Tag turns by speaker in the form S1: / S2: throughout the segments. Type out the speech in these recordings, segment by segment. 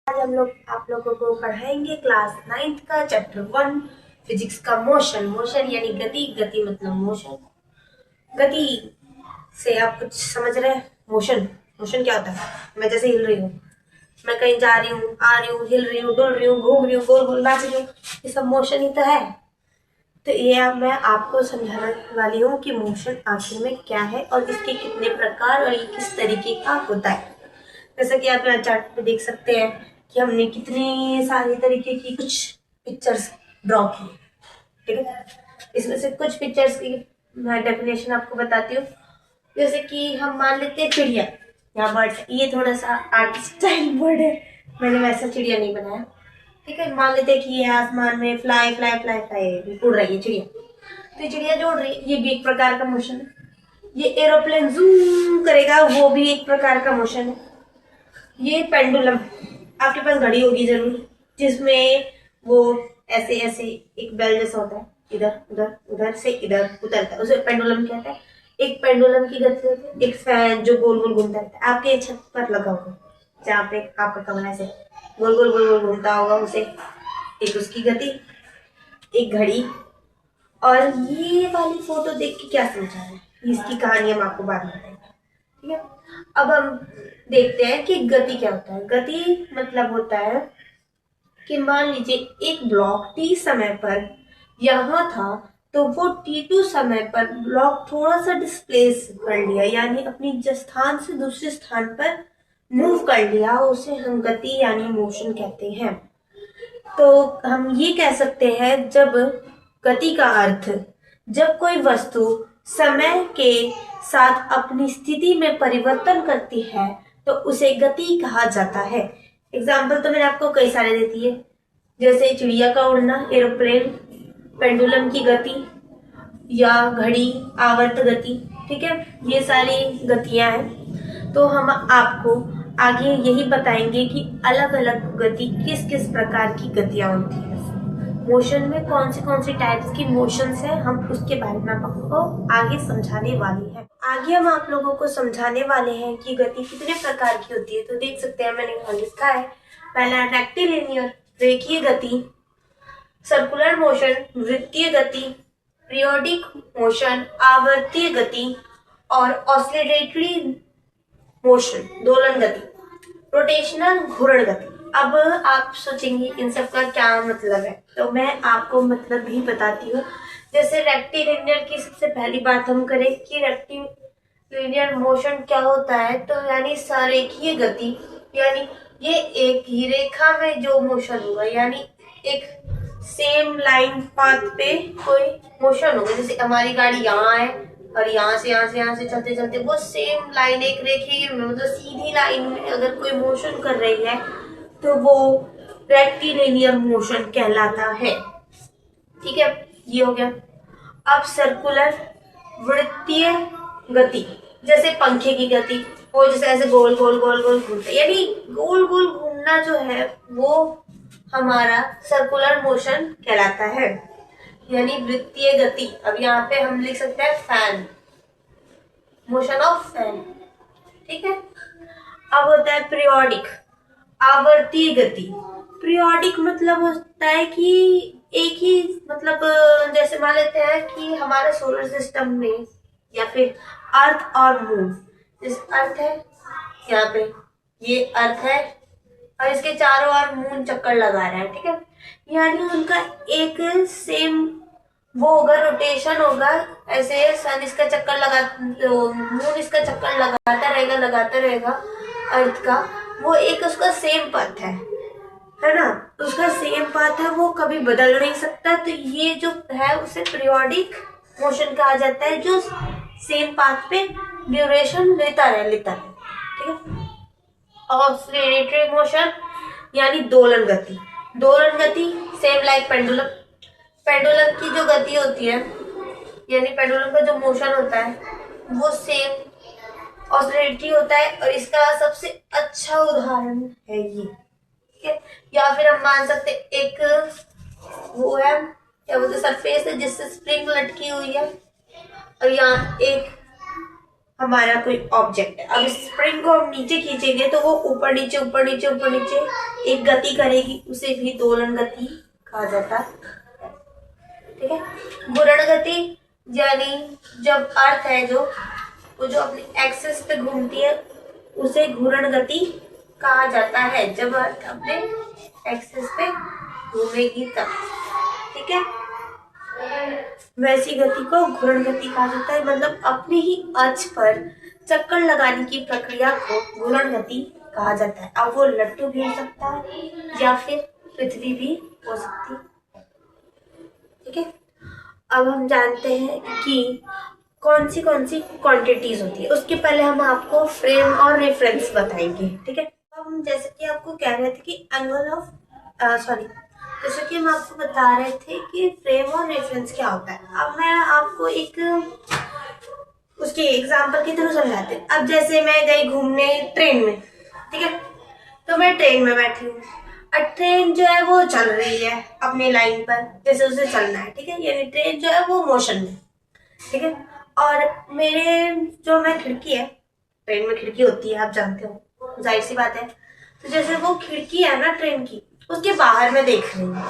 S1: आज हम लोग आप लोगों को पढ़ाएंगे क्लास 9th का चैप्टर 1 फिजिक्स का मोशन। मोशन यानी गति, गति मतलब मोशन। गति से आप कुछ समझ रहे हैं? मोशन मोशन क्या होता है? मैं जैसे हिल रही हूँ, मैं कहीं जा रही हूँ, आ रही हूँ, हिल रही हूँ, डुल रही हूँ, घूम रही हूँ, गोल गोल नाच रही हूँ, ये सब मोशन ही तो है। तो ये मैं आपको समझाने वाली हूँ कि मोशन आखिर में क्या है और इसके कितने प्रकार और ये किस तरीके का होता है। जैसा कि आप यहाँ चार्ट पे देख सकते हैं कि हमने कितनी सारी तरीके की कुछ पिक्चर्स ड्रॉ की, ठीक है। इसमें से कुछ पिक्चर्स की मैं डेफिनेशन आपको बताती हूँ। जैसे कि हम मान लेते हैं चिड़िया, यहाँ बर्ड, ये थोड़ा सा आर्ट स्टाइल बर्ड है, मैंने वैसा चिड़िया नहीं बनाया, ठीक है। मान लेते हैं कि ये आसमान में फ्लाई फ्लाई फ्लाई फ्लाई उड़ रही है चिड़िया, तो ये चिड़िया जो उड़ रही है ये भी एक प्रकार का मोशन है। ये एरोप्लेन जूम करेगा, वो भी एक प्रकार का मोशन है। ये पेंडुलम, आपके पास घड़ी होगी जरूर, जिसमें वो ऐसे ऐसे एक बेल जैसा होता है, इधर उधर उधर से इधर उतरता है, उसे पेंडुलम कहते हैं। एक पेंडुलम की गति होती है, एक फैन जो गोल गोल घूमता रहता है, आपके छत पर लगा होगा, जहाँ पे आपका कमरा ऐसे गोल गोल गोल गोल घूमता होगा, उसे एक उसकी गति, एक घड़ी। और ये वाली फोटो देख के क्या समझा है, इसकी कहानी हम आपको बाद में बताएंगे, ठीक है। अब हम देखते हैं कि गति क्या होता है। गति मतलब होता है कि मान लीजिए एक ब्लॉक टी समय पर यहाँ था, तो वो t2 समय पर ब्लॉक थोड़ा सा डिस्प्लेस कर लिया, यानी अपनी स्थान से दूसरे स्थान पर मूव कर लिया, उसे हम गति यानी मोशन कहते हैं। तो हम ये कह सकते हैं जब गति का अर्थ, जब कोई वस्तु समय के साथ अपनी स्थिति में परिवर्तन करती है तो उसे गति कहा जाता है। एग्जाम्पल तो मैंने आपको कई सारे देती है, जैसे चिड़िया का उड़ना, एरोप्लेन, पेंडुलम की गति या घड़ी, आवर्त गति, ठीक है। ये सारी गतियां हैं। तो हम आपको आगे यही बताएंगे कि अलग अलग गति किस किस प्रकार की गतियां होती है, मोशन में कौन सी टाइप्स की मोशंस है, हम उसके बारे में आपको आगे समझाने वाली है। आगे हम आप लोगों को समझाने वाले हैं कि गति कितने प्रकार की होती है। तो देख सकते हैं मैंने यहाँ लिखा है, पहला रेक्टिलिनियर रेखीय गति, सर्कुलर मोशन वृत्तीय गति, पीरियोडिक मोशन आवर्तीय गति, और ऑसिलेटरी मोशन दोलन गति, रोटेशनल घूर्ण गति। अब आप सोचेंगे इन सब का क्या मतलब है, तो मैं आपको मतलब भी बताती हूँ। जैसे रेक्टिलिनियर की सबसे पहली बात हम करें कि रेक्टिलिनियर मोशन क्या होता है, तो यानी सरेखीय गति, यानी ये एक ही रेखा में जो मोशन होगा, यानी एक सेम लाइन पाथ पे कोई मोशन होगा। जैसे हमारी गाड़ी यहाँ है और यहाँ से चलते चलते वो सेम लाइन, एक रेखीय में मतलब सीधी लाइन में अगर कोई मोशन कर रही है तो वो रेक्टिलिनियर मोशन कहलाता है, ठीक है। ये हो गया। अब सर्कुलर वृत्तीय गति, जैसे पंखे की गति, वो जैसे ऐसे गोल गोल गोल गोल घूमता है, यानी गोल गोल घूमना जो है वो हमारा सर्कुलर मोशन कहलाता है, यानी वृत्तीय गति। अब यहाँ पे हम लिख सकते हैं फैन, मोशन ऑफ फैन, ठीक है। अब होता है पीरियोडिक आवर्तीय गति। पीरियोडिक मतलब होता है कि एक ही, मतलब जैसे मान लेते हैं कि हमारे सोलर सिस्टम में या फिर अर्थ और मून, जैसे अर्थ है यहाँ पे, ये अर्थ है और इसके चारों ओर मून चक्कर लगा रहा है, ठीक है। यानी उनका एक सेम वो होगा, रोटेशन होगा, ऐसे सन इसका चक्कर लगा, मून इसका चक्कर लगाता रहेगा अर्थ का, वो एक उसका सेम पाथ है ना, उसका सेम पाथ है, वो कभी बदल नहीं सकता। तो ये जो है उसे पीरियोडिक मोशन कहा जाता है, जो सेम पाथ पे ड्यूरेशन लेता रहे, ठीक है। ऑसिलेटरी मोशन यानी दोलन गति, दोलन गति सेम लाइक पेंडुलम, पेंडुलम की जो गति होती है, यानी पेंडुलम का जो मोशन होता है वो सेम ऑसिलेटरी होता है, और इसका सबसे अच्छा उदाहरण है ये, ठीक है। या फिर हम मान सकते एक वो है, क्या बोलते, सरफेस है जिससे स्प्रिंग लटकी हुई है, और यहाँ एक हमारा कोई ऑब्जेक्ट है। अब स्प्रिंग को हम नीचे खींचेंगे तो वो ऊपर नीचे ऊपर नीचे ऊपर नीचे एक गति करेगी, उसे भी दोलन गति कहा जाता है। ठीक है। घूर्ण गति यानी जब अर्थ है जो वो जो अपनी एक्सिस पे घूमती है उसे घूर्ण गति कहा जाता है, जब अर्थ अपने एक्सिस पे घूमेगी तब। ठीक है। वैसी गति को घूर्ण गति कहा जाता है, मतलब अपने ही अक्ष पर चक्कर लगाने की प्रक्रिया को घूर्ण गति कहा जाता है। अब वो लट्टू भी हो सकता है या फिर पृथ्वी भी हो सकती है। ठीक है। अब हम जानते हैं कि कौन सी क्वांटिटीज होती है। उसके पहले हम आपको फ्रेम और रेफरेंस बताएंगे। ठीक है। हम जैसे कि आपको कह रहे थे कि एंगल ऑफ जैसे कि हम आपको बता रहे थे कि फ्रेम और रेफरेंस क्या होता है। अब मैं आपको एक उसके एग्जांपल की तरह समझाते हैं। अब जैसे मैं गई घूमने ट्रेन में, ठीक है, तो मैं ट्रेन में बैठी हूँ और ट्रेन जो है वो चल रही है अपनी लाइन पर जैसे उसे चलना है। ठीक है। यानी ट्रेन जो है वो मोशन में। ठीक है। और मेरे जो मैं खिड़की है, ट्रेन में खिड़की होती है आप जानते हो, जाहिर सी बात है। तो जैसे वो खिड़की है ना ट्रेन की, उसके बाहर मैं देख रही हूँ।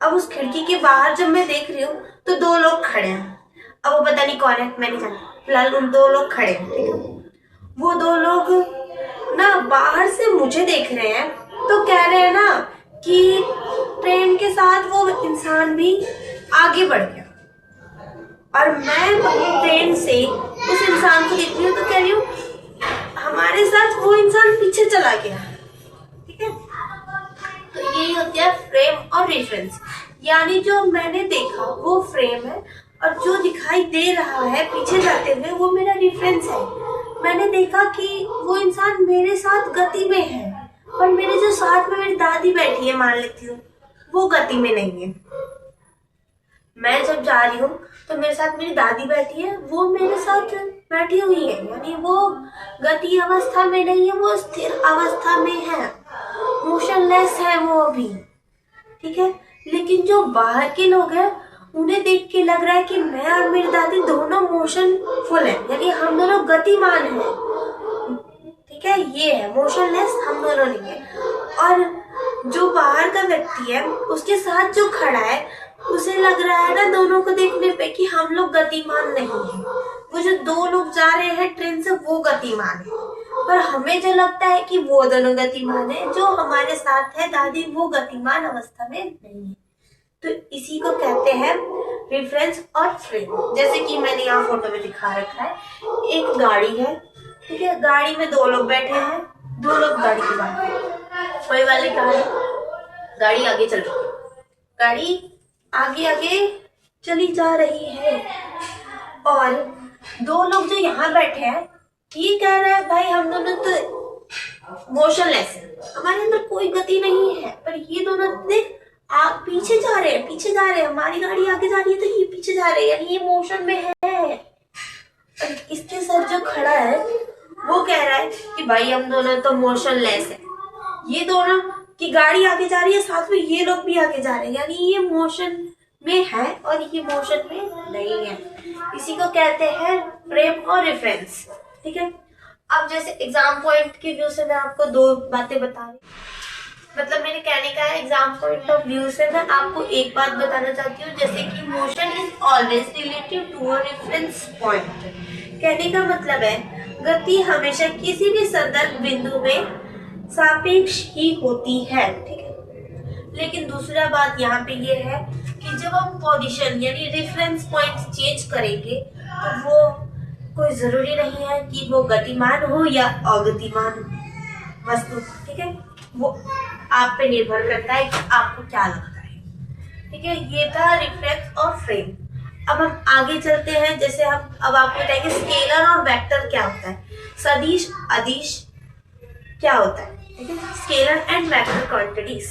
S1: अब उस खिड़की के बाहर जब मैं देख रही हूँ तो दो लोग खड़े हैं। अब वो पता नहीं कौन है, मैं नहीं जानती, फिलहाल उन दो लोग खड़े हैं। ठीक है। वो दो लोग ना बाहर से मुझे देख रहे हैं तो कह रहे हैं ना कि ट्रेन के साथ वो इंसान भी आगे बढ़ गया, और मैं ट्रेन से उस इंसान को देख रही हूँ तो कह रही हूँ हमारे साथ वो इंसान पीछे चला गया। ठीक है। तो यही होती है फ्रेम और रेफरेंस, यानी जो मैंने देखा वो फ्रेम है और जो दिखाई दे रहा है पीछे जाते हुए वो मेरा रेफरेंस है। मैंने देखा कि वो इंसान मेरे साथ गति में है, और मेरे जो साथ में मेरी दादी बैठी है मान लेती हूँ, वो गति में नहीं है। मैं जब जा रही हूँ तो मेरे साथ मेरी दादी बैठी है, वो मेरे साथ बैठी हुई है, यानी वो गति अवस्था में नहीं है, वो स्थिर अवस्था में है, मोशनलेस है वो अभी। ठीक है। लेकिन जो बाहर के लोग हैं उन्हें देख के लग रहा है कि मैं और मेरी दादी दोनों मोशनफुल है, यानी हम दोनों गतिमान हैं। ठीक है। ये है मोशनलेस, हम दोनों नहीं है। और जो बाहर का व्यक्ति है उसके साथ जो खड़ा है उसे लग रहा है ना दोनों को देखने पे कि हम लोग गतिमान नहीं है। वो जो दो लोग जा रहे हैं ट्रेन से वो गतिमान है, पर हमें जो लगता है कि वो दोनों गतिमान है, जो हमारे साथ है दादी वो गतिमान अवस्था में नहीं है। तो इसी को कहते हैं रेफरेंस और फ्रेम। जैसे कि मैंने यहाँ फोटो में दिखा रखा है, एक गाड़ी है। ठीक है। गाड़ी में दो लोग बैठे हैं, दो लोग गाड़ी के बाहर, कोई वाली गाड़ी आगे चल रही है, गाड़ी आगे आगे चली जा रही है, और दो लोग जो यहाँ बैठे हैं ये कह रहा है भाई हम दोनों तो मोशनलेस है, हमारे अंदर कोई गति नहीं है, पर ये दोनों देख आप पीछे जा रहे हैं, पीछे जा रहे हैं, हमारी गाड़ी आगे जा रही है तो ये पीछे जा रहे हैं, यानी ये मोशन में है। और इसके साथ जो खड़ा है वो कह रहा है कि भाई हम दोनों तो मोशनलेस है, ये दोनों की गाड़ी आगे जा रही है, साथ में ये लोग भी आगे जा रहे हैं, यानी ये मोशन में है और ये मोशन में नहीं है। इसी को कहते हैं फ्रेम और रेफरेंस। ठीक है। अब जैसे एग्जाम पॉइंट के व्यू से मैं आपको दो बातें बता रही, मतलब मेरे कहने का है एग्जाम पॉइंट ऑफ व्यू से मैं आपको एक बात बताना चाहती हूँ, जैसे कि motion is always related to a reference point. कहने का मतलब है गति हमेशा किसी भी संदर्भ बिंदु में सापेक्ष ही होती है। ठीक है। लेकिन दूसरा बात यहाँ पे ये है कि जब हम पोजीशन यानी रेफरेंस पॉइंट चेंज करेंगे तो वो कोई जरूरी नहीं है कि वो गतिमान हो या अगतिमान वस्तु। ठीक है। वो आप पे निर्भर करता है कि आपको क्या लगता है। ठीक है। ये था रेफरेंस और फ्रेम। अब हम आगे चलते हैं, जैसे हम अब आपको बताएंगे स्केलर और वेक्टर क्या होता है, सदिश अदिश क्या होता है। ठीक है। Scalar and vector quantities.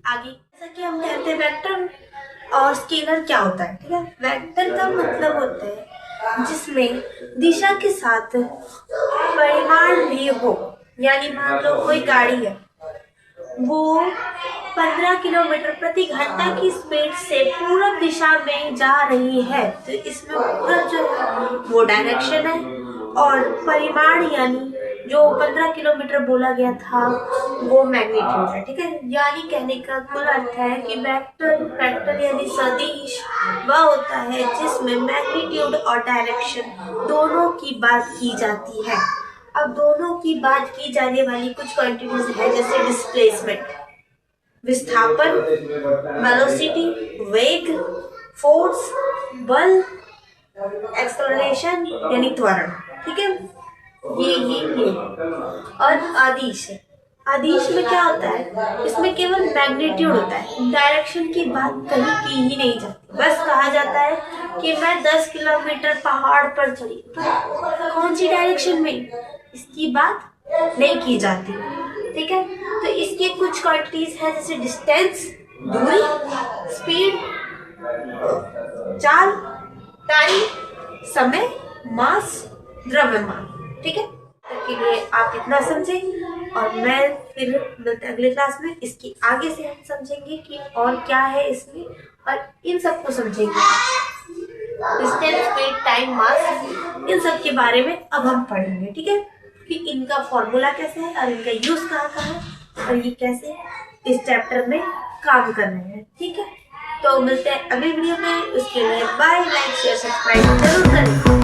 S1: आगे जैसा कि हम कहते हैं वेक्टर और स्केलर क्या होता है। ठीक है। वेक्टर का मतलब होता है जिसमें दिशा के साथ परिमाण भी हो, यानी मान लो कोई गाड़ी है वो 15 किलोमीटर प्रति घंटा की स्पीड से पूरब दिशा में जा रही है, तो इसमें पूरब जो है वो डायरेक्शन है और परिमाण यानी जो 15 किलोमीटर बोला गया था वो मैग्नीट्यूड है, ठीक है। यानी कहने का कुल अर्थ है कि वेक्टर यानी सदिश वह होता है जिसमें मैग्नीट्यूड और डायरेक्शन दोनों की बात की जाती है। अब दोनों की बात की जाने वाली कुछ क्वांटिटीज है, जैसे डिस्प्लेसमेंट, विस्थापन, वेलोसिटी, वेग, फोर्स, बल, एक्सेलरेशन यानी त्वरण, ठीक है। ये और आदिश है। आदिश में क्या होता है, इसमें केवल मैग्नीट्यूड होता है, डायरेक्शन की बात कहीं की ही नहीं जाती। बस कहा जाता है कि मैं 10 किलोमीटर पहाड़ पर चढ़ी, तो कौन सी डायरेक्शन में, इसकी बात नहीं की जाती, ठीक है। तो इसके कुछ क्वांटिटीज है, जैसे डिस्टेंस दूरी, स्पीड चाल, टाइम समय, मास, द्रव्यमान, ठीक है। के लिए आप इतना समझें और मैं फिर मिलते हैं अगले क्लास में। इसकी आगे से हम समझेंगे कि और क्या है इसमें, और इन सबको समझेंगे, डिस्टेंस, स्पीड, टाइम, मास, इन सब के बारे में अब हम पढ़ेंगे, ठीक है। कि इनका फॉर्मूला कैसे है और इनका यूज कहाँ है और ये कैसे इस चैप्टर में काम कर रहे हैं, ठीक है। तो मिलते हैं अगले वीडियो में, उसके लिए बाय, लाइक शेयर सब्सक्राइब जरूर करें।